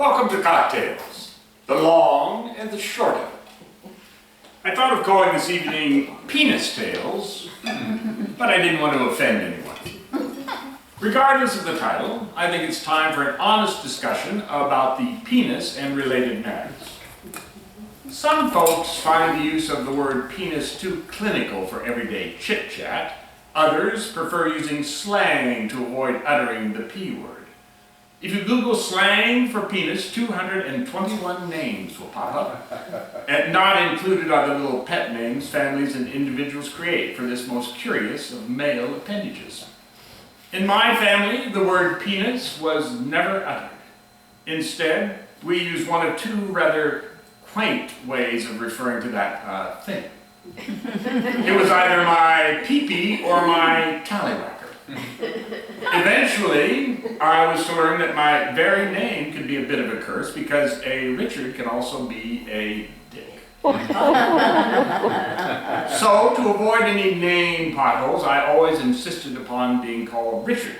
Welcome to Cocktails, the long and the short of it. I thought of calling this evening Penis Tales, but I didn't want to offend anyone. Regardless of the title, I think it's time for an honest discussion about the penis and related matters. Some folks find the use of the word penis too clinical for everyday chit-chat. Others prefer using slang to avoid uttering the P word. If you Google slang for penis, 221 names will pop up. And not included are the little pet names families and individuals create for this most curious of male appendages. In my family, the word penis was never uttered. Instead, we use one of two rather quaint ways of referring to that thing. It was either my pee-pee or my tallywhacker. Eventually, I was to learn that my very name could be a bit of a curse because a Richard can also be a dick. So, to avoid any name potholes, I always insisted upon being called Richard.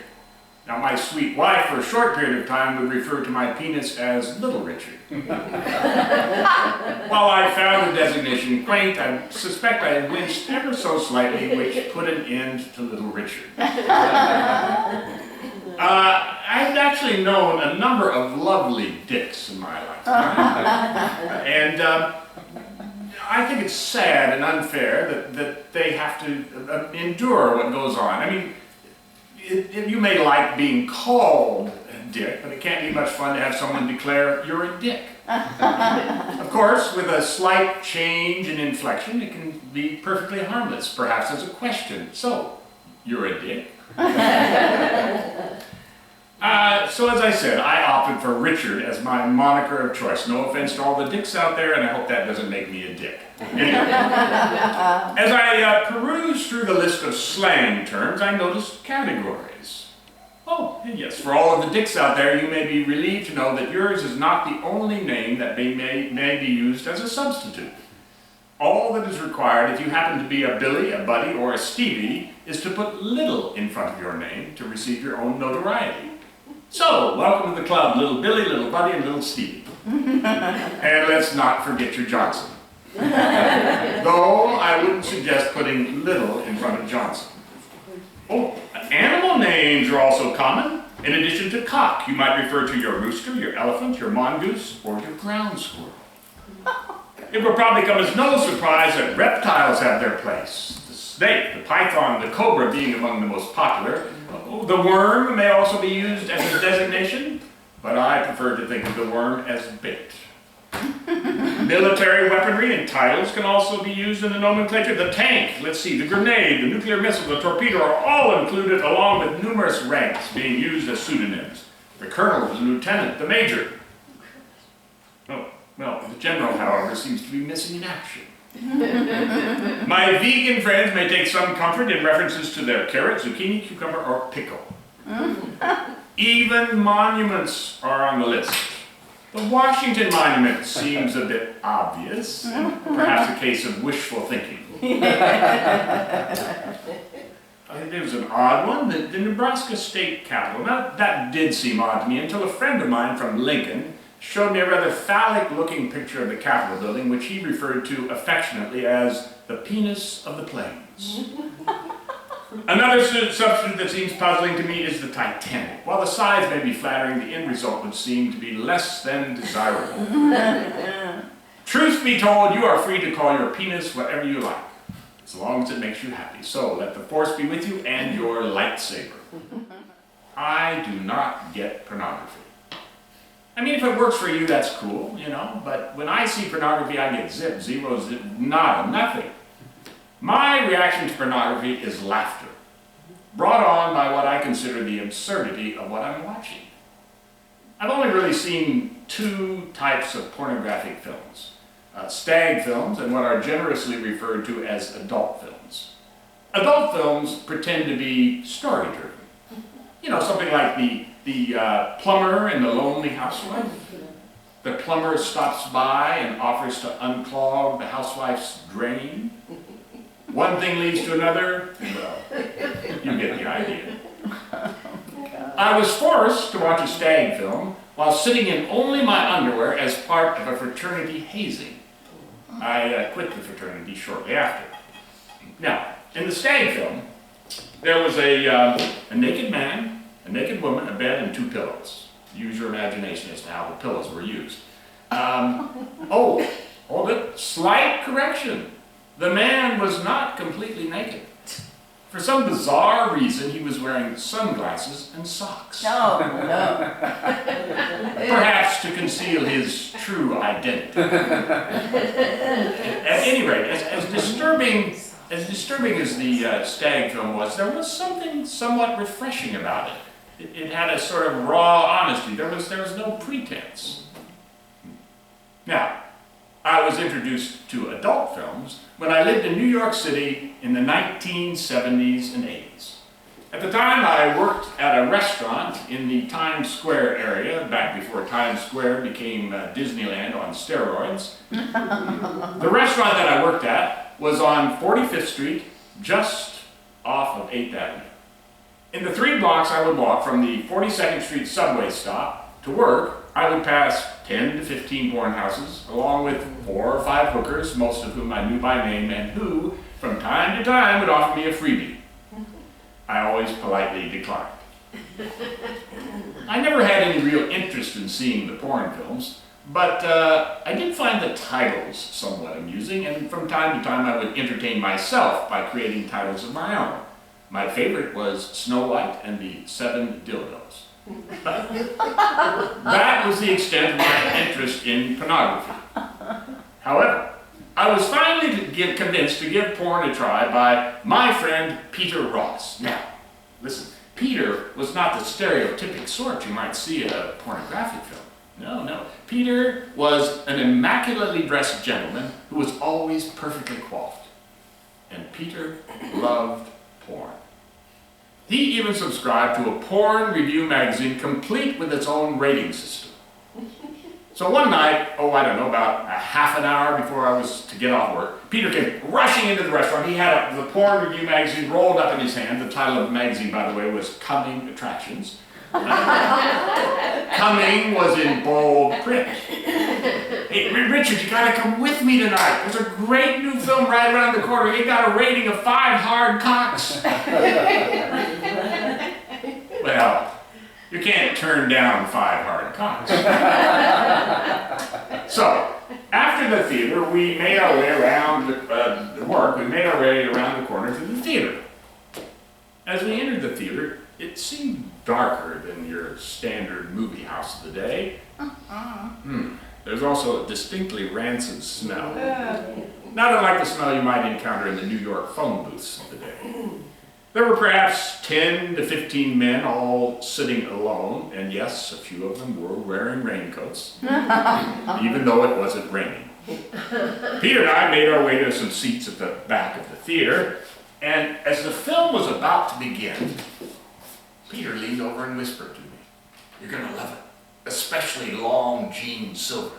Now, my sweet wife, for a short period of time, would refer to my penis as Little Richard. While I found the designation quaint, I suspect I winced ever so slightly, which put an end to Little Richard. I've actually known a number of lovely dicks in my lifetime. And I think it's sad and unfair that they have to endure what goes on. I mean, you may like being called a dick, but it can't be much fun to have someone declare you're a dick. Of course, with a slight change in inflection, it can be perfectly harmless, perhaps as a question. So, you're a dick? So as I said, I opted for Richard as my moniker of choice. No offense to all the dicks out there, and I hope that doesn't make me a dick. Anyway, as I perused through the list of slang terms, I noticed categories. Oh, yes, for all of the dicks out there, you may be relieved to know that yours is not the only name that may be used as a substitute. All that is required if you happen to be a Billy, a Buddy, or a Stevie is to put little in front of your name to receive your own notoriety. So, welcome to the club, Little Billy, Little Buddy, and Little Stevie. And let's not forget your Johnson. Though I wouldn't suggest putting little in front of Johnson. Oh, animal names are also common. In addition to cock, you might refer to your rooster, your elephant, your mongoose, or your ground squirrel. It will probably come as no surprise that reptiles have their place. The snake, the python, the cobra being among the most popular. The worm may also be used as a designation, but I prefer to think of the worm as bait. Military weaponry and titles can also be used in the nomenclature. The tank, the grenade, the nuclear missile, the torpedo are all included along with numerous ranks being used as pseudonyms. The colonel, the lieutenant, the major. Well, the general, however, seems to be missing in action. My vegan friends may take some comfort in references to their carrot, zucchini, cucumber, or pickle. Even monuments are on the list. The Washington Monument seems a bit obvious, perhaps a case of wishful thinking. It was an odd one, the Nebraska State Capitol. Now, that did seem odd to me until a friend of mine from Lincoln showed me a rather phallic-looking picture of the Capitol building, which he referred to affectionately as the penis of the plains. Another substitute that seems puzzling to me is the Titanic. While the size may be flattering, the end result would seem to be less than desirable. Truth be told, you are free to call your penis whatever you like, as long as it makes you happy. So let the force be with you and your lightsaber. I do not get pornography. I mean, if it works for you, that's cool, but when I see pornography, I get zip, zero, zip, nada, nothing. My reaction to pornography is laughter, brought on by what I consider the absurdity of what I'm watching. I've only really seen two types of pornographic films, stag films and what are generously referred to as adult films. Adult films pretend to be story-driven. Something like the plumber and the lonely housewife. The plumber stops by and offers to unclog the housewife's drain. One thing leads to another, well, you get the idea. I was forced to watch a stag film while sitting in only my underwear as part of a fraternity hazing. I quit the fraternity shortly after. Now, in the stag film, there was a naked man, a naked woman, a bed, and 2 pillows. Use your imagination as to how the pillows were used. Oh, hold it. Slight correction. The man was not completely naked. For some bizarre reason, he was wearing sunglasses and socks. No. Perhaps to conceal his true identity. At any rate, as disturbing as the stag film was, there was something somewhat refreshing about it. It had a sort of raw honesty. There was no pretense. Now, I was introduced to adult films when I lived in New York City in the 1970s and 80s. At the time, I worked at a restaurant in the Times Square area, back before Times Square became Disneyland on steroids. The restaurant that I worked at was on 45th Street, just off of 8th Avenue. In the 3 blocks I would walk from the 42nd Street subway stop to work, I would pass 10 to 15 porn houses, along with 4 or 5 hookers, most of whom I knew by name and who, from time to time, would offer me a freebie. I always politely declined. I never had any real interest in seeing the porn films, but I did find the titles somewhat amusing, and from time to time I would entertain myself by creating titles of my own. My favorite was Snow White and the 7 Dildos. That was the extent of my interest in pornography. However, I was finally convinced to give porn a try by my friend Peter Ross. Now, listen, Peter was not the stereotypic sort you might see in a pornographic film. No. Peter was an immaculately dressed gentleman who was always perfectly coiffed. And Peter loved porn. He even subscribed to a porn review magazine complete with its own rating system. So one night, about a half an hour before I was to get off work, Peter came rushing into the restaurant. He had the porn review magazine rolled up in his hand. The title of the magazine, by the way, was Coming Attractions. Coming was in bold print. Hey, Richard, you gotta come with me tonight. There's a great new film right around the corner. It got a rating of 5 hard cocks. Well, you can't turn down 5 hard cocks. So, after the theater, we made our way around the corner to the theater. As we entered the theater, it seemed darker than your standard movie house of the day. There's also a distinctly rancid smell. Not unlike the smell you might encounter in the New York phone booths of the day. There were perhaps 10 to 15 men all sitting alone, and yes, a few of them were wearing raincoats, even though it wasn't raining. Peter and I made our way to some seats at the back of the theater, and as the film was about to begin, Peter leaned over and whispered to me, "You're gonna love it, especially Long Jean Silver."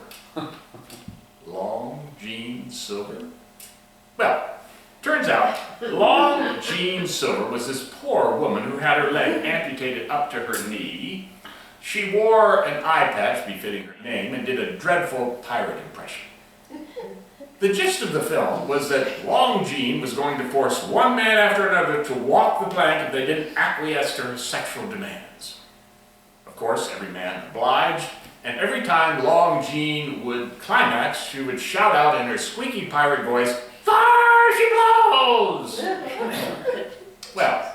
Long Jean Silver? Well, turns out, Long Jean Silver was this poor woman who had her leg amputated up to her knee. She wore an eye patch befitting her name and did a dreadful pirate impression. The gist of the film was that Long Jean was going to force one man after another to walk the plank if they didn't acquiesce to her sexual demands. Of course, every man obliged, and every time Long Jean would climax, she would shout out in her squeaky pirate voice, "There she blows!" Well,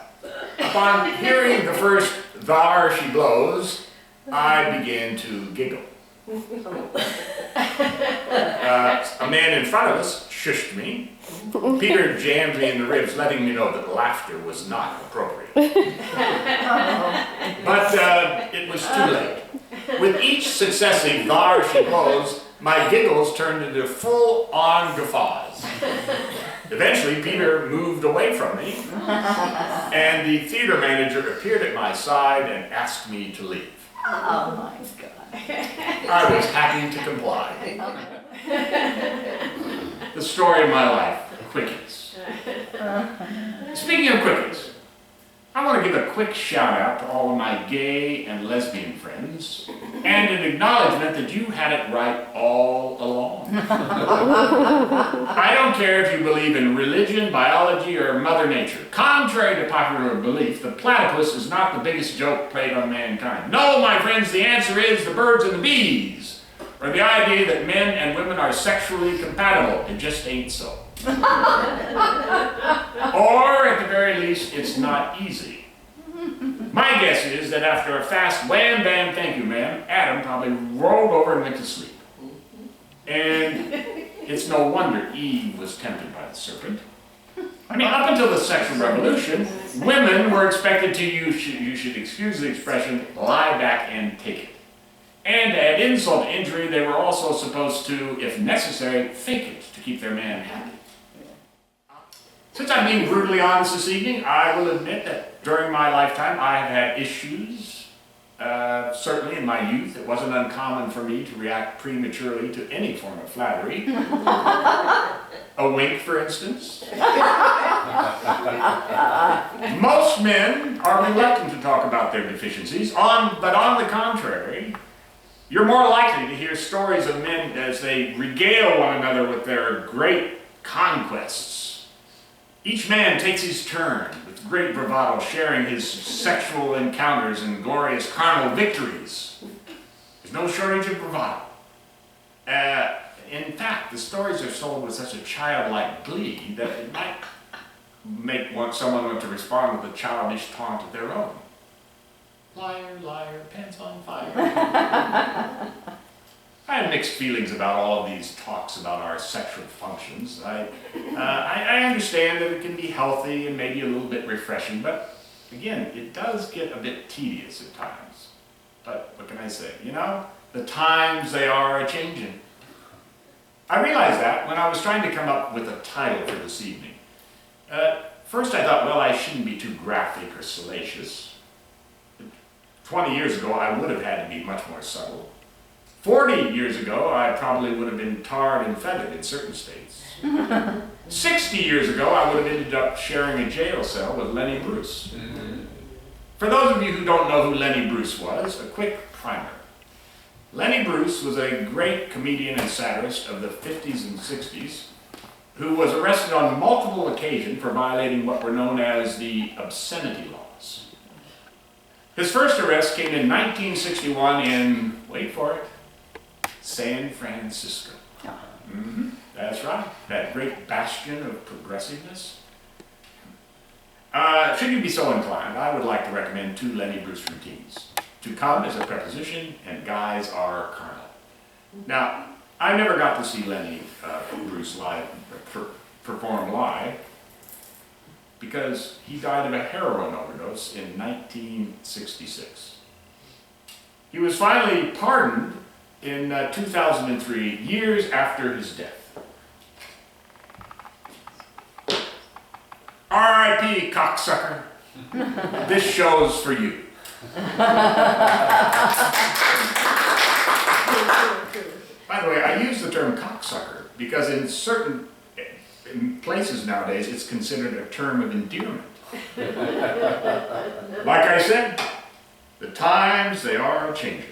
upon hearing the first "Thar she blows," I began to giggle. A man in front of us shushed me. Peter jammed me in the ribs, letting me know that laughter was not appropriate. But it was too late. With each successive "Thar she blows," my giggles turned into full-on guffaws. Eventually, Peter moved away from me, and the theater manager appeared at my side and asked me to leave. Oh my God. I was happy to comply. The story of my life, quickies. Speaking of quickies, I I want to give a quick shout out to all of my gay and lesbian friends and an acknowledgement that you had it right all along. I don't care if you believe in religion, biology, or Mother Nature. Contrary to popular belief, the platypus is not the biggest joke played on mankind. No, my friends, the answer is the birds and the bees, or the idea that men and women are sexually compatible. It just ain't so. Or, at the very least, it's not easy. My guess is that after a fast wham, bam, thank you, ma'am, Adam probably rolled over and went to sleep. And it's no wonder Eve was tempted by the serpent. I mean, up until the sexual revolution, women were expected to, you should excuse the expression, lie back and take it. And to add insult to injury, they were also supposed to, if necessary, fake it to keep their man happy. Since I'm being brutally honest this evening, I will admit that during my lifetime I have had issues. Certainly in my youth, it wasn't uncommon for me to react prematurely to any form of flattery. A wink, for instance. Most men are reluctant to talk about their deficiencies, but on the contrary, you're more likely to hear stories of men as they regale one another with their great conquests. Each man takes his turn with great bravado, sharing his sexual encounters and glorious carnal victories. There's no shortage of bravado. In fact, the stories are told with such a childlike glee that it might make someone want to respond with a childish taunt of their own. Liar, liar, pants on fire. I have mixed feelings about all of these talks about our sexual functions. I understand that it can be healthy and maybe a little bit refreshing, but again, it does get a bit tedious at times. But what can I say? You know, the times they are a-changing. I realized that when I was trying to come up with a title for this evening. First I thought, well, I shouldn't be too graphic or salacious. 20 years ago, I would have had to be much more subtle. 40 years ago, I probably would have been tarred and feathered in certain states. 60 years ago, I would have ended up sharing a jail cell with Lenny Bruce. For those of you who don't know who Lenny Bruce was, a quick primer. Lenny Bruce was a great comedian and satirist of the 50s and 60s who was arrested on multiple occasions for violating what were known as the obscenity laws. His first arrest came in 1961 in, wait for it, San Francisco. That's right, that great bastion of progressiveness. Should you be so inclined, I would like to recommend 2 Lenny Bruce routines. To come is a preposition, and guys are carnal. Now, I never got to see Lenny Bruce perform live because he died of a heroin overdose in 1966. He was finally pardoned in 2003, years after his death. R.I.P. cocksucker. This show's for you. By the way, I use the term cocksucker because in certain places nowadays it's considered a term of endearment. Like I said, the times they are changing.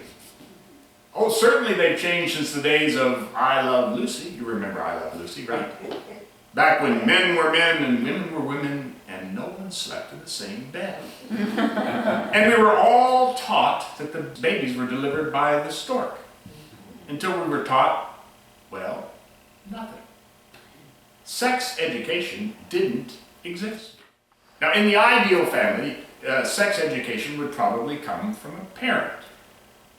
Oh, certainly they've changed since the days of I Love Lucy. You remember I Love Lucy, right? Back when men were men and women were women and no one slept in the same bed. And we were all taught that the babies were delivered by the stork. Until we were taught, well, nothing. Sex education didn't exist. Now, in the ideal family, sex education would probably come from a parent.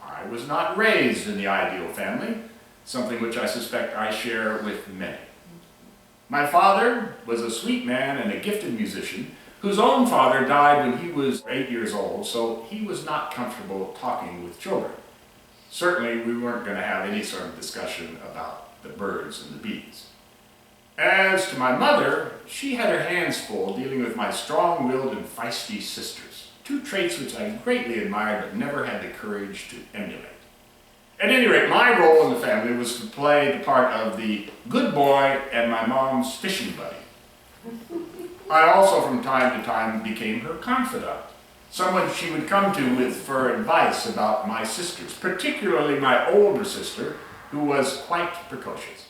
I was not raised in the ideal family, something which I suspect I share with many. My father was a sweet man and a gifted musician whose own father died when he was 8 years old, so he was not comfortable talking with children. Certainly, we weren't going to have any sort of discussion about the birds and the bees. As to my mother, she had her hands full dealing with my strong-willed and feisty sisters, 2 traits which I greatly admired but never had the courage to emulate. At any rate, my role in the family was to play the part of the good boy and my mom's fishing buddy. I also from time to time became her confidant, someone she would come to for advice about my sisters, particularly my older sister, who was quite precocious.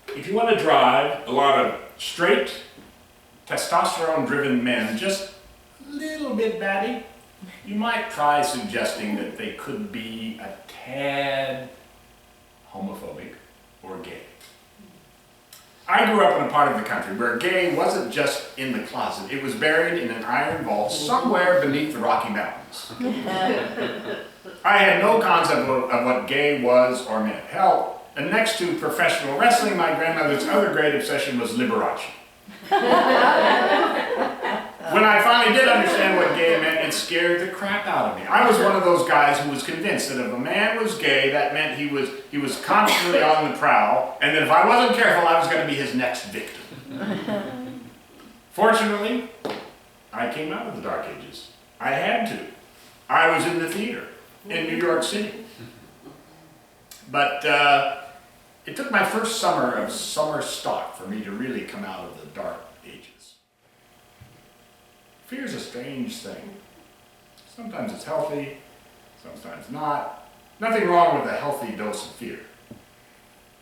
If you want to drive a lot of straight, testosterone-driven men just a little bit batty, you might try suggesting that they could be a tad homophobic or gay. I grew up in a part of the country where gay wasn't just in the closet, it was buried in an iron vault somewhere beneath the Rocky Mountains. I had no concept of what gay was or meant. Hell, and next to professional wrestling, my grandmother's other great obsession was Liberace. When I finally did understand what gay meant, it scared the crap out of me. I was one of those guys who was convinced that if a man was gay, that meant he was constantly on the prowl, and that if I wasn't careful, I was going to be his next victim. Fortunately, I came out of the Dark Ages. I had to. I was in the theater in New York City. But it took my first summer of summer stock for me to really come out of the Dark Ages. Fear is a strange thing. Sometimes it's healthy, sometimes not. Nothing wrong with a healthy dose of fear.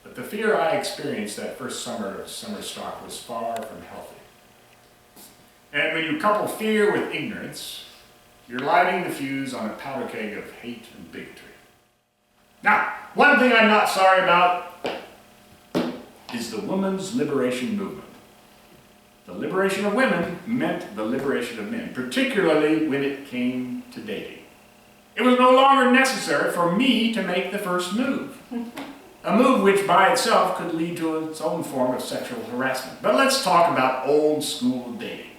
But the fear I experienced that first summer of summer stock was far from healthy. And when you couple fear with ignorance, you're lighting the fuse on a powder keg of hate and bigotry. Now, one thing I'm not sorry about is the women's liberation movement. The liberation of women meant the liberation of men, particularly when it came to dating. It was no longer necessary for me to make the first move. A move which by itself could lead to its own form of sexual harassment. But let's talk about old school dating.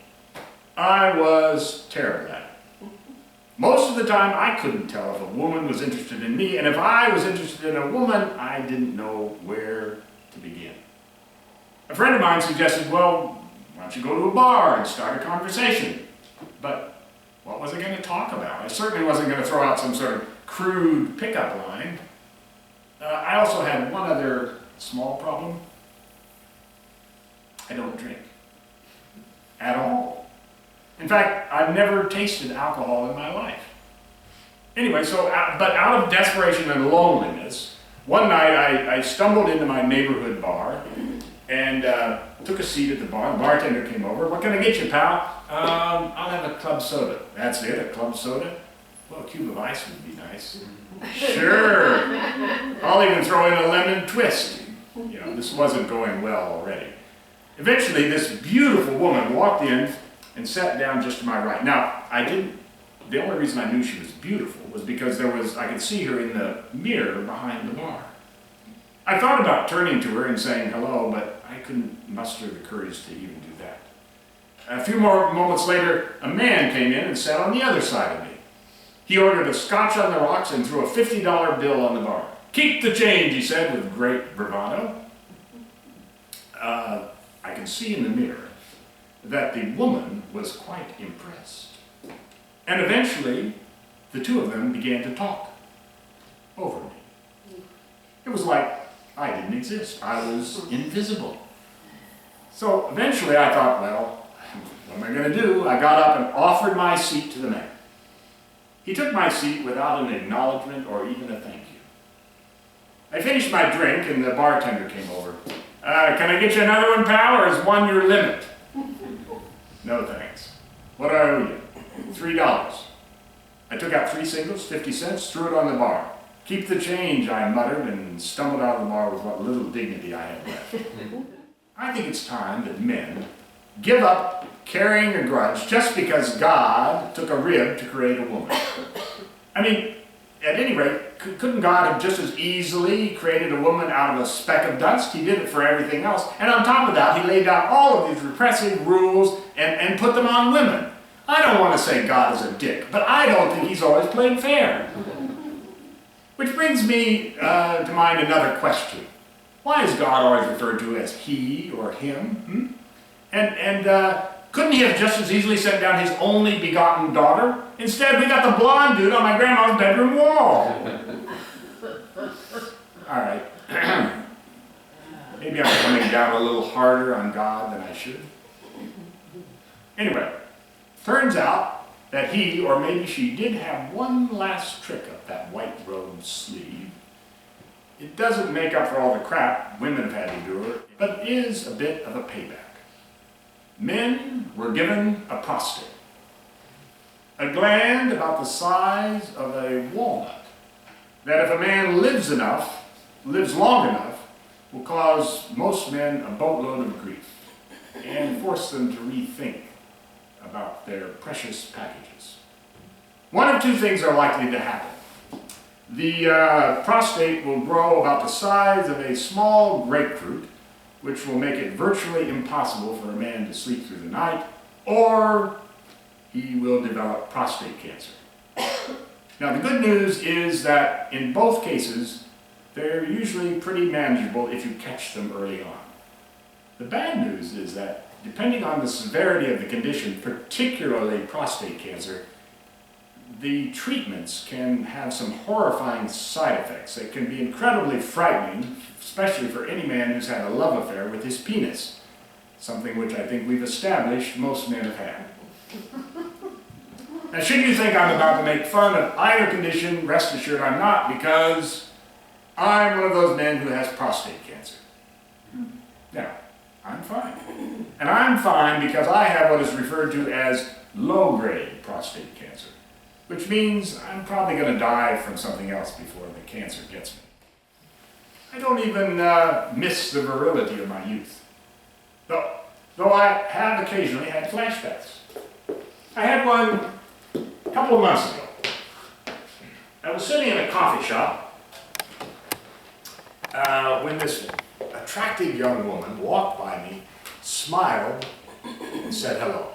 I was terrible at it. Most of the time I couldn't tell if a woman was interested in me, and if I was interested in a woman, I didn't know where to begin. A friend of mine suggested, well, why don't you go to a bar and start a conversation? But what was I going to talk about? I certainly wasn't going to throw out some sort of crude pickup line. I also had one other small problem. I don't drink. At all. In fact, I've never tasted alcohol in my life. Anyway, but out of desperation and loneliness, one night I stumbled into my neighborhood bar and took a seat at the bar. The bartender came over. What can I get you, pal? I'll have a club soda. That's it, a club soda? Well, a cube of ice would be nice. Sure. I'll even throw in a lemon twist. You know, this wasn't going well already. Eventually, this beautiful woman walked in and sat down just to my right. Now, the only reason I knew she was beautiful was because I could see her in the mirror behind the bar. I thought about turning to her and saying hello, but I couldn't muster the courage to even do that. A few more moments later, a man came in and sat on the other side of me. He ordered a scotch on the rocks and threw a $50 bill on the bar. "Keep the change," he said with great bravado. I could see in the mirror that the woman was quite impressed. And eventually, the two of them began to talk over me. It was like I didn't exist. I was invisible. So eventually I thought, well, what am I going to do? I got up and offered my seat to the man. He took my seat without an acknowledgement or even a thank you. I finished my drink and the bartender came over. "Can I get you another one, pal, or is one your limit?" "No, thanks. What do I owe you?" $3. I took out 3 singles, 50 cents, threw it on the bar. "Keep the change," I muttered, and stumbled out of the bar with what little dignity I had left. I think it's time that men give up carrying a grudge just because God took a rib to create a woman. I mean, at any rate, couldn't God have just as easily created a woman out of a speck of dust? He did it for everything else. And on top of that, he laid down all of these repressive rules and put them on women. I don't want to say God is a dick, but I don't think he's always played fair. Which brings me to mind another question. Why is God always referred to as he or him? And couldn't he have just as easily set down his only begotten daughter? Instead, we got the blonde dude on my grandma's bedroom wall. All right. Maybe I'm coming down a little harder on God than I should. Anyway, turns out that he, or maybe she, did have one last trick up that white rose sleeve. It doesn't make up for all the crap women have had to endure, but is a bit of a payback. Men were given a prostate, a gland about the size of a walnut, that if a man lives long enough, will cause most men a boatload of grief and force them to rethink about their precious packages. One of two things are likely to happen. The prostate will grow about the size of a small grapefruit, which will make it virtually impossible for a man to sleep through the night, or he will develop prostate cancer. Now, the good news is that in both cases, they're usually pretty manageable if you catch them early on. The bad news is that depending on the severity of the condition, particularly prostate cancer, the treatments can have some horrifying side effects that can be incredibly frightening, especially for any man who's had a love affair with his penis, something which I think we've established most men have had. Now, should you think I'm about to make fun of either condition, rest assured I'm not, because I'm one of those men who has prostate cancer. Now, I'm fine. And I'm fine because I have what is referred to as low-grade prostate cancer, which means I'm probably going to die from something else before the cancer gets me. I don't even miss the virility of my youth, though I have occasionally had flashbacks. I had one a couple of months ago. I was sitting in a coffee shop when this attractive young woman walked by me, smiled, and said hello.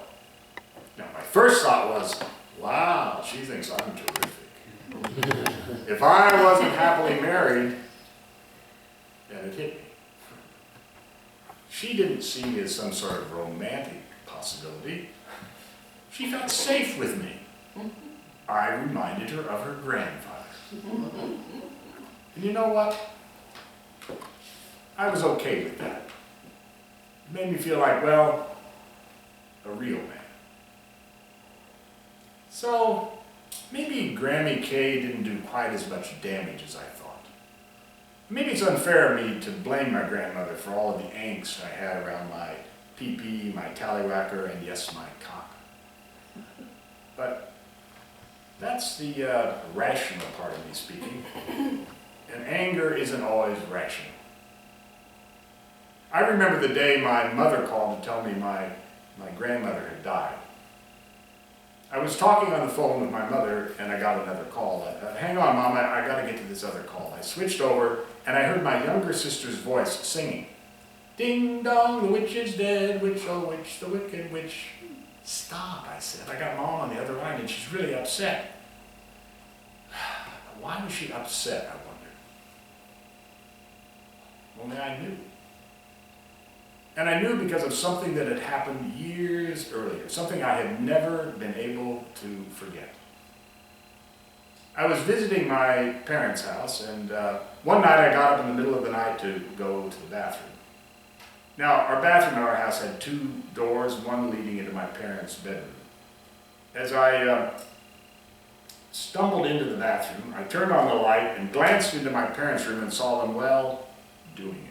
Now, my first thought was, wow, she thinks I'm terrific. If I wasn't happily married, then it hit me. She didn't see me as some sort of romantic possibility. She felt safe with me. I reminded her of her grandfather. And you know what? I was okay with that. It made me feel like, well, a real man. So, maybe Grammy K didn't do quite as much damage as I thought. Maybe it's unfair of me to blame my grandmother for all of the angst I had around my pee-pee, my tallywhacker, and yes, my cock. But that's the rational part of me speaking. And anger isn't always rational. I remember the day my mother called to tell me my grandmother had died. I was talking on the phone with my mother and I got another call. Hang on, Mom, I got to get to this other call. I switched over and I heard my younger sister's voice singing. Ding dong, the witch is dead, witch, oh witch, the wicked witch. Stop, I said. I got Mom on the other line and she's really upset. Why was she upset, I wondered. Only I knew. And I knew because of something that had happened years earlier, something I had never been able to forget. I was visiting my parents' house, and one night I got up in the middle of the night to go to the bathroom. Now, our bathroom in our house had two doors, one leading into my parents' bedroom. As I stumbled into the bathroom, I turned on the light and glanced into my parents' room and saw them, well, doing it.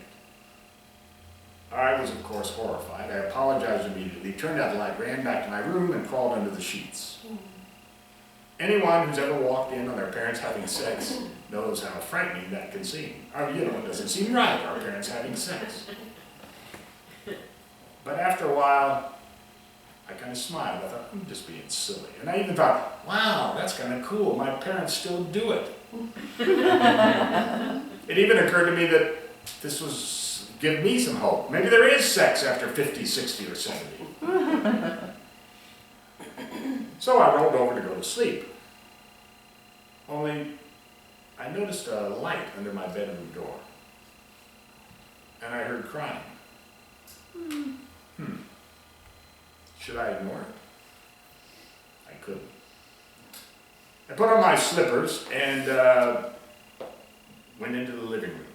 I was, of course, horrified. I apologized immediately, turned out the light, ran back to my room, and crawled under the sheets. Anyone who's ever walked in on their parents having sex knows how frightening that can seem. It doesn't seem right, our parents having sex. But after a while, I kind of smiled. I thought, I'm just being silly. And I even thought, wow, that's kind of cool. My parents still do it. It even occurred to me that this was give me some hope. Maybe there is sex after 50, 60, or 70. So I rolled over to go to sleep. Only, I noticed a light under my bedroom door. And I heard crying. Should I ignore it? I couldn't. I put on my slippers and went into the living room.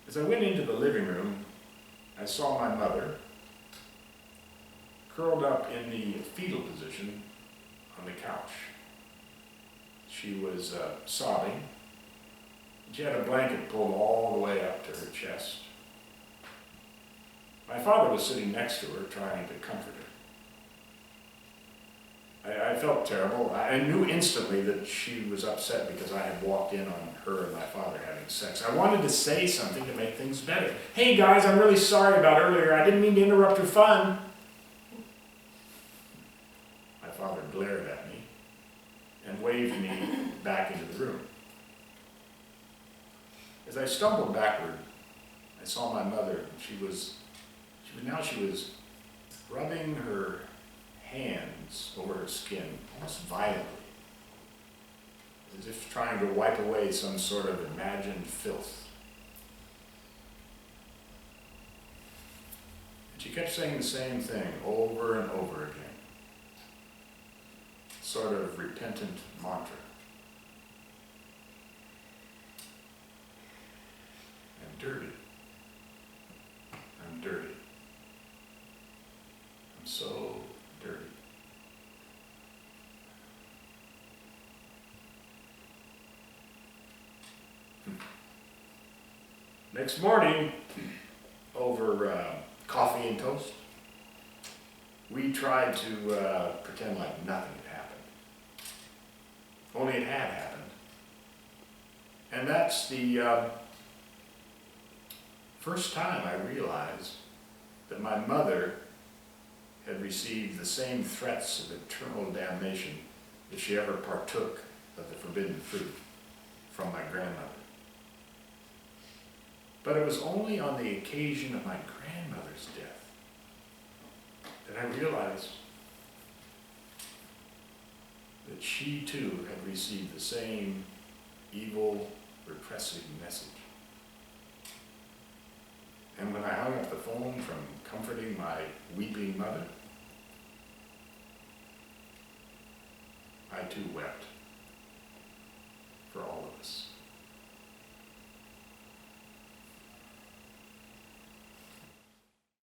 As As I went into the living room, I saw my mother curled up in the fetal position on the couch. She was sobbing. She had a blanket pulled all the way up to her chest. My father was sitting next to her, trying to comfort her. I felt terrible. I knew instantly that she was upset because I had walked in on her and my father having sex. I wanted to say something to make things better. Hey guys, I'm really sorry about earlier. I didn't mean to interrupt your fun. My father glared at me and waved me back into the room. As I stumbled backward, I saw my mother. She was rubbing her hands over her skin, almost violently, as if trying to wipe away some sort of imagined filth. And she kept saying the same thing over and over again, sort of repentant mantra. I'm dirty. I'm dirty. I'm so dirty. Next morning, over coffee and toast, we tried to pretend like nothing had happened. Only it had happened. And that's the first time I realized that my mother had received the same threats of eternal damnation if she ever partook of the forbidden fruit from my grandmother. But it was only on the occasion of my grandmother's death that I realized that she too had received the same evil, repressive message. And when I hung up the phone from comforting my weeping mother, I too wept.